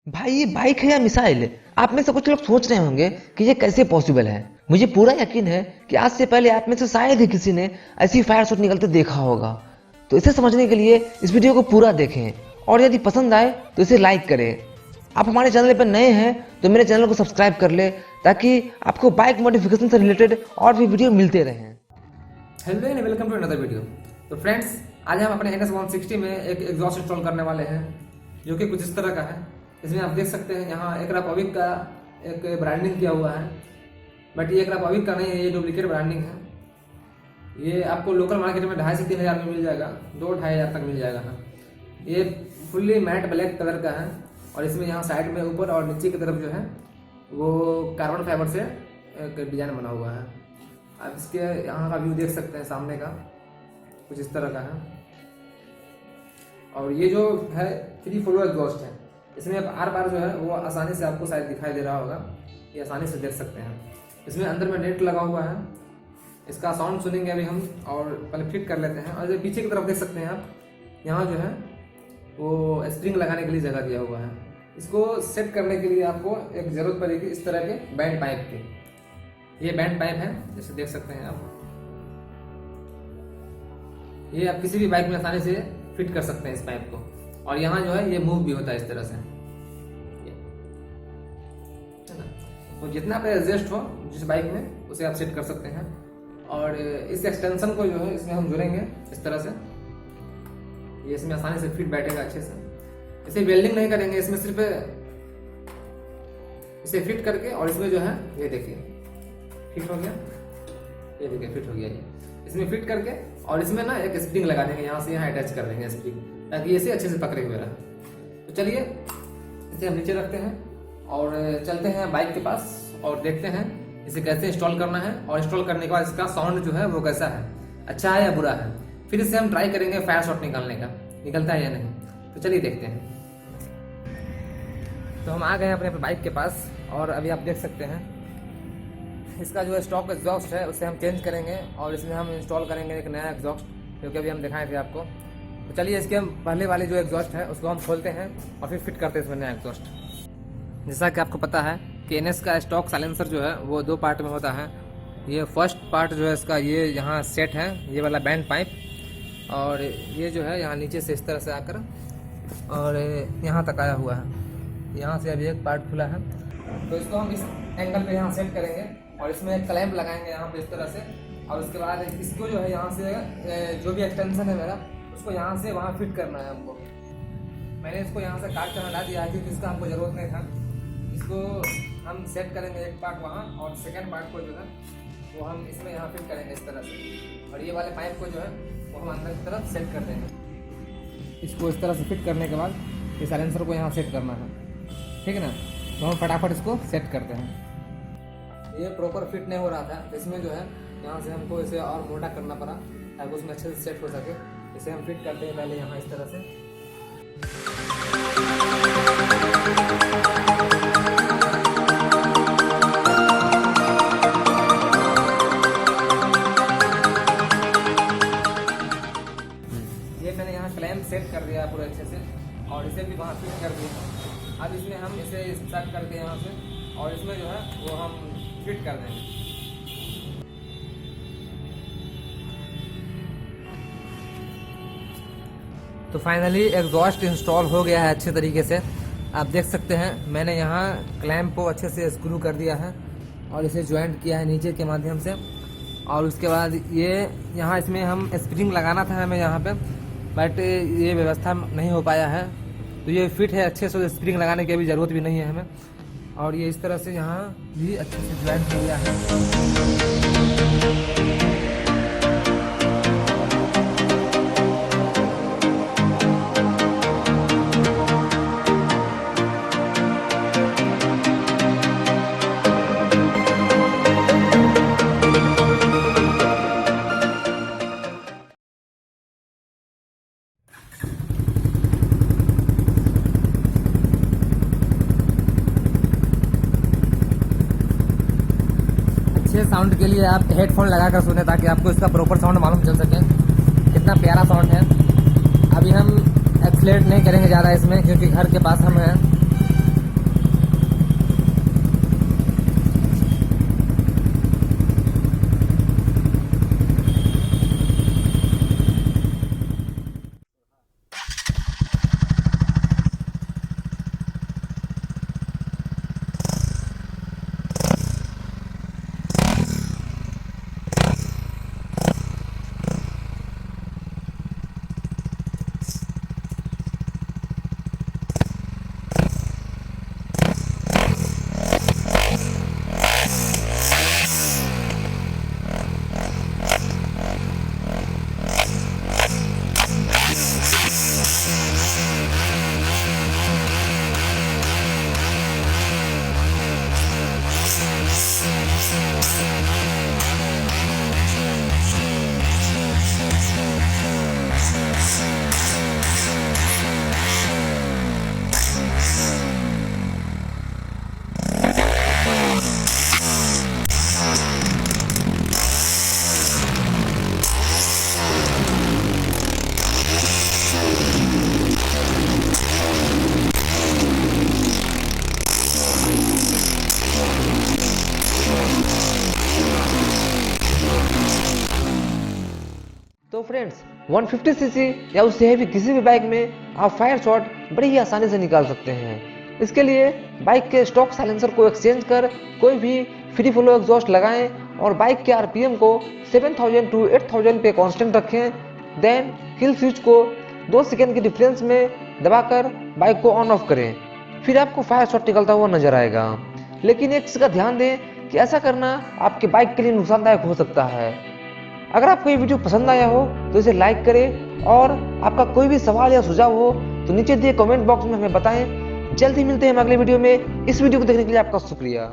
भाई ये बाइक है या मिसाइल है? आप में से कुछ लोग सोच रहे होंगे कि ये कैसे पॉसिबल है। मुझे पूरा यकीन है कि आज से पहले आप में से शायद ही किसी ने ऐसी फायर शॉट निकलते देखा होगा। तो इसे समझने के लिए इस वीडियो को पूरा देखें और यदि पसंद आए तो इसे लाइक करें। आप हमारे चैनल पर नए हैं तो मेरे चैनल को सब्सक्राइब कर ले ताकि आपको बाइक मॉडिफिकेशन से रिलेटेड और भी वीडियो मिलते रहें। Hello and welcome to another video. तो फ्रेंड्स, आज हम अपने NS 160 में एक एग्जॉस्ट इंस्टॉल करने वाले हैं जो कि कुछ इस तरह का है। इसमें आप देख सकते हैं यहाँ एक रापविक का एक ब्रांडिंग किया हुआ है, बट ये एक रापविक का नहीं है, ये डुप्लीकेट ब्रांडिंग है। ये आपको लोकल मार्केट में 2,500 से 3,000 में मिल जाएगा, 2-2,500 तक मिल जाएगा। ये फुल्ली मैट ब्लैक कलर का है और इसमें यहाँ साइड में ऊपर और नीचे की तरफ जो है वो कार्बन फाइबर से एक डिजाइन बना हुआ है। आप इसके यहाँ का व्यू देख सकते हैं, सामने का कुछ इस तरह का है। और ये जो है 3 फ्लो एग्जॉस्ट है। इसमें आप आर पार जो है वो आसानी से आपको शायद दिखाई दे रहा होगा, ये आसानी से देख सकते हैं। इसमें अंदर में नेट लगा हुआ है। इसका साउंड सुनेंगे अभी हम, और पहले फिट कर लेते हैं। और जो पीछे की तरफ देख सकते हैं आप, यहाँ जो है वो स्प्रिंग लगाने के लिए जगह दिया हुआ है। इसको सेट करने के लिए आपको एक ज़रूरत पड़ेगी इस तरह के बैंड पाइप की। ये बैंड पाइप है, जैसे देख सकते हैं आप। ये आप किसी भी बाइक में आसानी से फिट कर सकते हैं इस पाइप को। और यहाँ जो है ये मूव भी होता है इस तरह से, है ना। तो जितना पे एडजस्ट हो जिस बाइक में उसे आप सेट कर सकते हैं। और इस एक्सटेंशन को जो है इसमें हम जुड़ेंगे इस तरह से। ये इसमें आसानी से फिट बैठेगा अच्छे से। इसे वेल्डिंग नहीं करेंगे, इसमें सिर्फ इसे फिट करके और इसमें जो है ये देखिए फिट हो गया, ये देखिए फिट हो गया। ये इसमें फिट करके और इसमें ना एक स्प्रिंग लगा देंगे, यहाँ से यहाँ अटैच कर देंगे स्प्रिंग, ताकि इसे अच्छे से पकड़े हुए रहे। तो चलिए इसे हम नीचे रखते हैं और चलते हैं बाइक के पास और देखते हैं इसे कैसे इंस्टॉल करना है। और इंस्टॉल करने के बाद इसका साउंड जो है वो कैसा है, अच्छा है या बुरा है। फिर इसे हम ट्राई करेंगे फायर शॉट निकालने का, निकलता है या नहीं। तो चलिए देखते हैं। तो हम आ गए हैं अपने बाइक के पास और अभी आप देख सकते हैं इसका जो स्टॉक एग्जॉस्ट है उसे हम चेंज करेंगे और इसमें हम इंस्टॉल करेंगे एक नया एग्जॉस्ट, क्योंकि अभी हम दिखाए थे आपको। तो चलिए इसके पहले वाले जो एग्जॉस्ट है उसको हम खोलते हैं और फिर फिट करते हैं इसमें नया एग्जॉस्ट। जैसा कि आपको पता है कि NS का स्टॉक साइलेंसर जो है वो 2 पार्ट में होता है। ये फर्स्ट पार्ट जो है इसका ये यहाँ सेट है, ये वाला बैंड पाइप। और ये जो है यहाँ नीचे से इस तरह से आकर और यहाँ तक आया हुआ है। यहाँ से अभी एक पार्ट खुला है, तो इसको हम इस एंगल पे यहाँ सेट करेंगे और इसमें एक क्लैंप लगाएंगे यहाँ पे इस तरह से। और उसके बाद इसको जो है यहाँ से जो भी एक्सटेंशन है मेरा उसको यहाँ से वहाँ फिट करना है हमको। मैंने इसको यहाँ से काट कर हटा दिया है क्योंकि इसका हमको ज़रूरत नहीं था। इसको हम सेट करेंगे एक पार्ट वहाँ और सेकेंड पार्ट को जो है वो हम इसमें यहाँ फिट करेंगे इस तरह से। और ये वाले पाइप को जो है वो हम अंदर की तरफ सेट कर देंगे। इसको इस तरह से फिट करने के बाद ये साइलेंसर को यहाँ सेट करना है, ठीक है ना। तो हम फटाफट इसको सेट करते हैं। ये प्रॉपर फिट नहीं हो रहा था, तो इसमें जो है यहाँ से हमको इसे और मोटा करना पड़ा ताकि उसमें अच्छे से सेट हो सके। इसे हम फिट करते हैं पहले यहाँ इस तरह से। ये मैंने यहाँ क्लैंप सेट कर दिया पूरे अच्छे से और इसे भी वहाँ फिट कर दिया। अब इसमें हम इसे स्टार्ट करके यहाँ से और इसमें जो है वो हम फिट कर देंगे। तो फाइनली एग्जॉस्ट इंस्टॉल हो गया है अच्छे तरीके से। आप देख सकते हैं मैंने यहाँ क्लैंप को अच्छे से स्क्रू कर दिया है और इसे ज्वाइंट किया है नीचे के माध्यम से। और उसके बाद ये यहाँ इसमें हम स्प्रिंग लगाना था हमें यहाँ पे, बट ये व्यवस्था नहीं हो पाया है। तो ये फिट है अच्छे से, स्प्रिंग लगाने की भी ज़रूरत भी नहीं है हमें। और ये इस तरह से यहाँ भी अच्छे से ज्वाइंट हो गया है। अच्छे साउंड के लिए आप हेडफोन लगा कर सुने ताकि आपको इसका प्रॉपर साउंड मालूम चल सके कितना प्यारा साउंड है। अभी हम एक्सलेट नहीं करेंगे ज़्यादा इसमें, क्योंकि घर के पास हम हैं। 150 सीसी या उससे हैवी किसी भी बाइक में आप फायर शॉट बड़ी ही आसानी से निकाल सकते हैं। इसके लिए बाइक के स्टॉक साइलेंसर को एक्सचेंज कर कोई भी फ्री फ्लो एग्जॉस्ट लगाएं और बाइक के आरपीएम को 7000 टू 8000 पे कांस्टेंट रखें। देन किल स्विच को 2 सेकंड के डिफरेंस में दबाकर बाइक को ऑन ऑफ करें, फिर आपको फायर शॉट निकलता हुआ नजर आएगा। लेकिन एक चीज का ध्यान दें कि ऐसा करना आपके बाइक के लिए नुकसानदायक हो सकता है। अगर आपको ये वीडियो पसंद आया हो तो इसे लाइक करें और आपका कोई भी सवाल या सुझाव हो तो नीचे दिए कमेंट बॉक्स में हमें बताएं। जल्द ही मिलते हैं हम अगले वीडियो में। इस वीडियो को देखने के लिए आपका शुक्रिया।